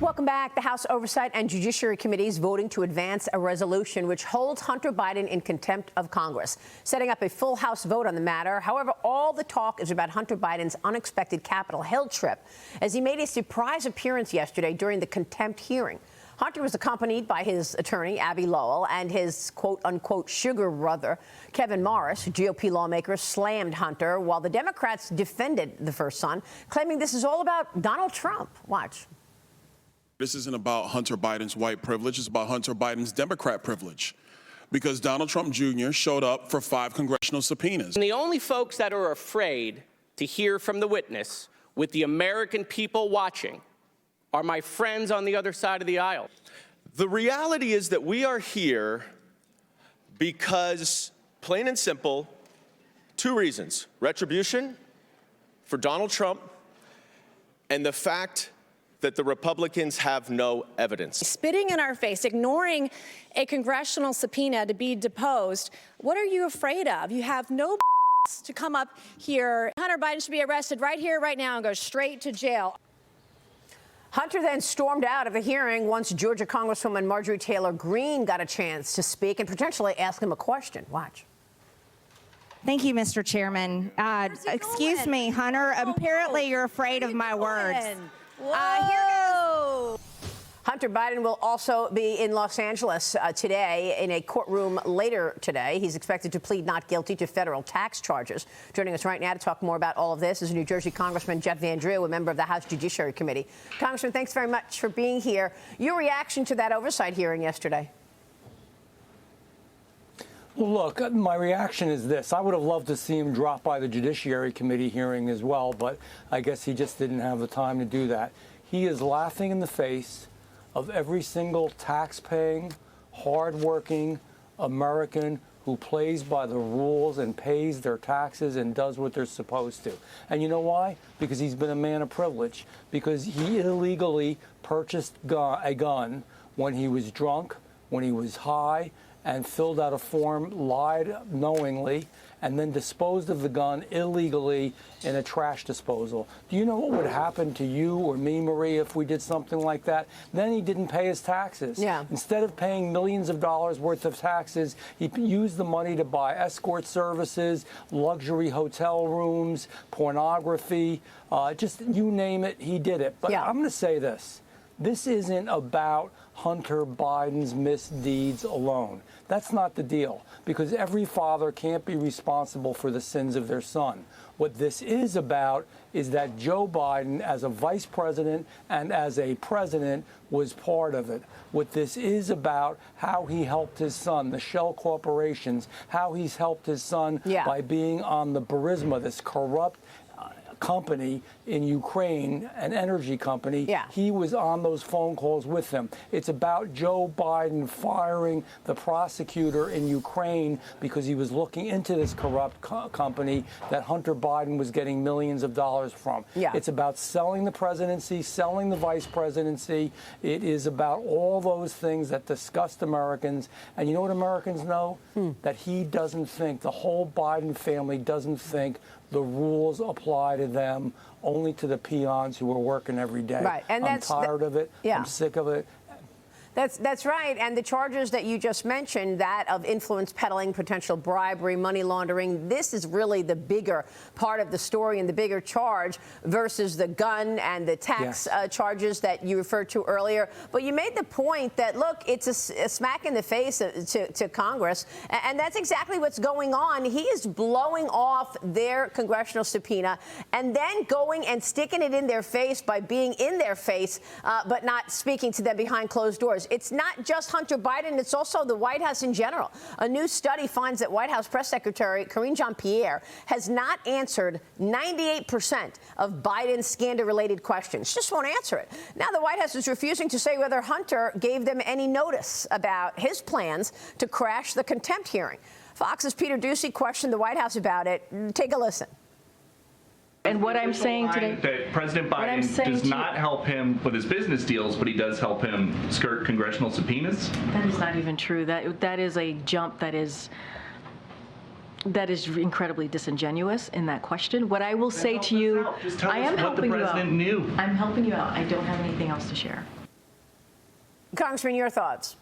Welcome back. The House Oversight and Judiciary Committee is voting to advance a resolution which holds Hunter Biden in contempt of Congress, setting up a full House vote on the matter. However, all the talk is about Hunter Biden's unexpected Capitol Hill trip, as he made a surprise appearance yesterday during the contempt hearing. Hunter was accompanied by his attorney, Abbe Lowell, and his quote-unquote sugar brother, Kevin Morris. GOP lawmakers slammed Hunter, while the Democrats defended the first son, claiming this is all about Donald Trump. Watch. This isn't about Hunter Biden's white privilege. It's about Hunter Biden's Democrat privilege, because Donald Trump Jr. showed up for 5 congressional subpoenas. And the only folks that are afraid to hear from the witness, with the American people watching, are my friends on the other side of the aisle. The reality is that we are here because, plain and simple, 2 reasons: retribution for Donald Trump and the fact that the Republicans have no evidence. Spitting in our face, ignoring a congressional subpoena to be deposed. What are you afraid of? You have no to come up here. Hunter Biden should be arrested right here, right now, and go straight to jail. Hunter then stormed out of a hearing once Georgia Congresswoman Marjorie Taylor Greene got a chance to speak and potentially ask him a question. Watch. Thank you, Mr. Chairman. Excuse me, Hunter. Apparently you're afraid of my words. Whoa. Hunter Biden will also be in Los Angeles today in a courtroom later today. He's expected to plead not guilty to federal tax charges. Joining us right now to talk more about all of this is New Jersey Congressman Jeff Van Drew, a member of the House Judiciary Committee. Congressman, thanks very much for being here. Your reaction to that oversight hearing yesterday? Well, look, my reaction is this. I would have loved to see him drop by the Judiciary Committee hearing as well, but I guess he just didn't have the time to do that. He is laughing in the face of every single tax-paying, hard-working American who plays by the rules and pays their taxes and does what they're supposed to. And you know why? Because he's been a man of privilege. Because he illegally purchased a gun when he was drunk, when he was high, and filled out a form, lied knowingly, and then disposed of the gun illegally in a trash disposal. Do you know what would happen to you or me, Marie, if we did something like that? Then he didn't pay his taxes. Yeah. Instead of paying millions of dollars worth of taxes, he used the money to buy escort services, luxury hotel rooms, pornography, just you name it, he did it. But yeah. I'm going to say this. This isn't about Hunter Biden's misdeeds alone. That's not the deal, because every father can't be responsible for the sins of their son. What this is about is that Joe Biden, as a vice president and as a president, was part of it. What this is about, how he helped his son, the shell corporations, how he's helped his son by being on the Burisma, this corrupt company in Ukraine, an energy company. He was on those phone calls with them. It's about Joe Biden firing the prosecutor in Ukraine because he was looking into this corrupt company that Hunter Biden was getting millions of dollars from. It's about selling the presidency, selling the vice presidency. It is about all those things that disgust Americans. And you know what Americans know? That he doesn't think, the whole Biden family doesn't think the rules apply to them, only to the peons who are working every day. Right. And I'm tired of it. I'm sick of it. That's right. And the charges that you just mentioned, that of influence peddling, potential bribery, money laundering, this is really the bigger part of the story and the bigger charge versus the gun and the tax charges that you referred to earlier. But you made the point that, look, it's a smack in the face to Congress. And that's exactly what's going on. He is blowing off their congressional subpoena and then going and sticking it in their face by being in their face, but not speaking to them behind closed doors. It's not just Hunter Biden, it's also the White House in general. A new study finds that White House Press Secretary Karine Jean-Pierre has not answered 98% of Biden's scandal-related questions. Just won't answer it. Now the White House is refusing to say whether Hunter gave them any notice about his plans to crash the contempt hearing. Fox's Peter Doocy questioned the White House about it. Take a listen. And what I'm saying today, that President Biden does not help him with his business deals, but he does help him skirt congressional subpoenas. That is not even true. That is a jump that is incredibly disingenuous in that question. What I will say to you, I am helping you out. I'm helping you out. I don't have anything else to share. Congressman, your thoughts?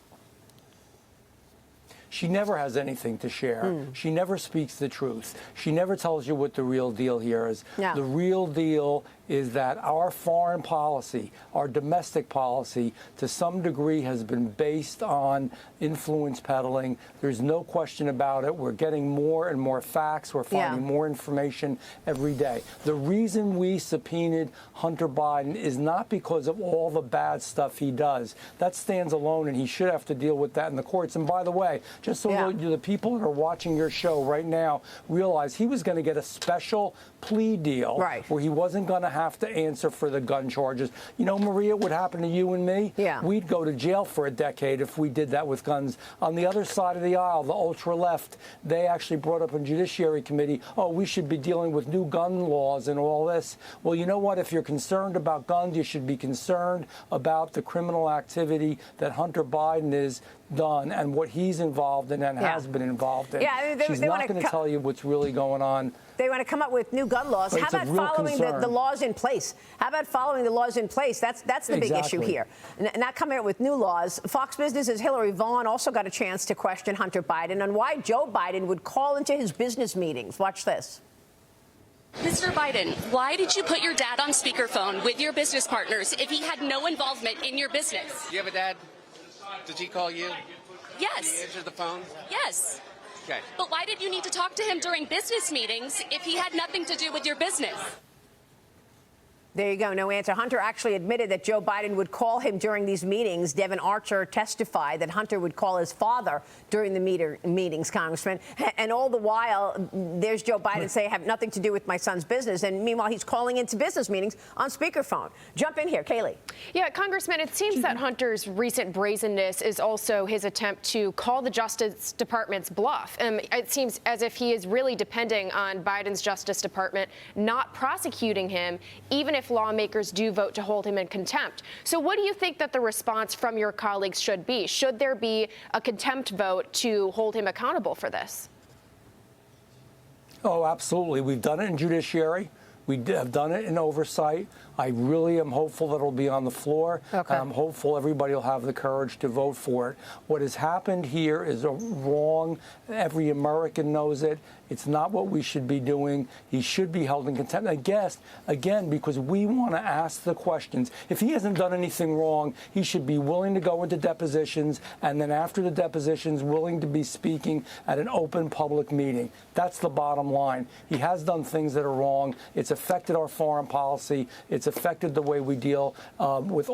She never has anything to share. She never speaks the truth. She never tells you what the real deal here is. No. The real deal is that our foreign policy, our domestic policy, to some degree has been based on influence peddling. There's no question about it. We're getting more and more facts. We're finding more information every day. The reason we subpoenaed Hunter Biden is not because of all the bad stuff he does. That stands alone, and he should have to deal with that in the courts. And by the way, just so the people that are watching your show right now realize, he was going to get a special plea deal where he wasn't going to have to answer for the gun charges. You know, Maria, what happened to you and me? Yeah. We'd go to jail for a decade if we did that with guns. On the other side of the aisle, the ultra-left, they actually brought up in Judiciary Committee, oh, we should be dealing with new gun laws and all this. Well, you know what? If you're concerned about guns, you should be concerned about the criminal activity that Hunter Biden is done and what he's involved in and has been involved in. Yeah, She's not going to tell you what's really going on. They want to come up with new gun laws. How about following the laws in place? How about following the laws in place? That's the big issue here. Not coming up with new laws. Fox Business's Hillary Vaughn also got a chance to question Hunter Biden on why Joe Biden would call into his business meetings. Watch this. Mr. Biden, why did you put your dad on speakerphone with your business partners if he had no involvement in your business? Do you have a dad? Did he call you? Yes. Did he answer the phone? Yes. Okay. But why did you need to talk to him during business meetings if he had nothing to do with your business? There you go. No answer. Hunter actually admitted that Joe Biden would call him during these meetings. Devin Archer testified that Hunter would call his father during the meetings, Congressman. And all the while, there's Joe Biden saying, I have nothing to do with my son's business. And meanwhile, he's calling into business meetings on speakerphone. Jump in here, Kaylee. Yeah, Congressman, it seems that Hunter's recent brazenness is also his attempt to call the Justice Department's bluff. It seems as if he is really depending on Biden's Justice Department not prosecuting him, even if lawmakers do vote to hold him in contempt. So what do you think that the response from your colleagues should be? Should there be a contempt vote to hold him accountable for this? Oh, absolutely. We've done it in judiciary. We have done it in oversight. I really am hopeful that it'll be on the floor. Okay. I'm hopeful everybody will have the courage to vote for it. What has happened here is wrong. Every American knows it. It's not what we should be doing. He should be held in contempt. I guess, again, because we want to ask the questions. If he hasn't done anything wrong, he should be willing to go into depositions, and then after the depositions, willing to be speaking at an open public meeting. That's the bottom line. He has done things that are wrong. It's affected our foreign policy. It's affected the way we deal with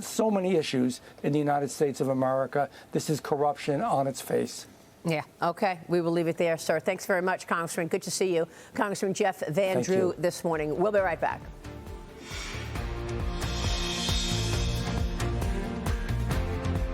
so many issues in the United States of America. This is corruption on its face. Yeah, okay. We will leave it there, sir. Thanks very much, Congressman. Good to see you. Congressman Jeff Van Drew this morning. We'll be right back.